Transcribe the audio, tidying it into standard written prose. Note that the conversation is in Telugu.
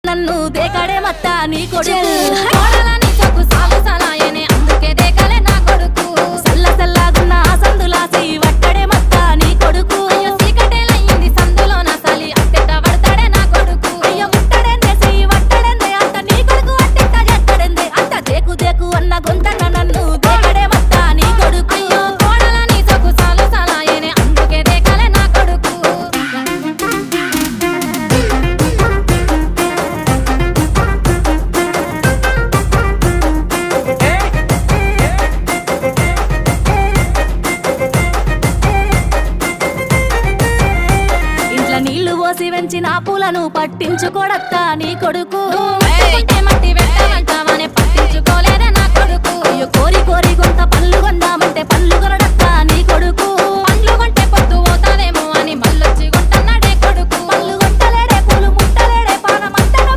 నన్ను దేకడే మత్త నీ కొడుకు కోడలని చొక్కు సాగు సలాయనే అందుకే దేకలే నా కొడుకు సల్ల సల్లాగున్న సందులాసి వట్టడే మత్త నీ కొడుకు అయ్యో సీకటేలయ్యింది సందులో నా సలి అట్టెట పడతాడే నా కొడుకు అయ్యో ముట్టడెందే చెయ్యి వట్టడెందే అంత నీ కొడుకు అట్టెట చేస్తాడెందే అంత దేకు దేకు అన్న గొంతన్న నన్ను దేకడే మత్త నీ కొడుకు అయ్యో కోడలని చొక్కు సాగు సలాయనే అందుకే దేకలే నా కొడుకు నీళ్లు పోసి వెంచిన పూలను పట్టించుకోడత్తా నీ కొడుకు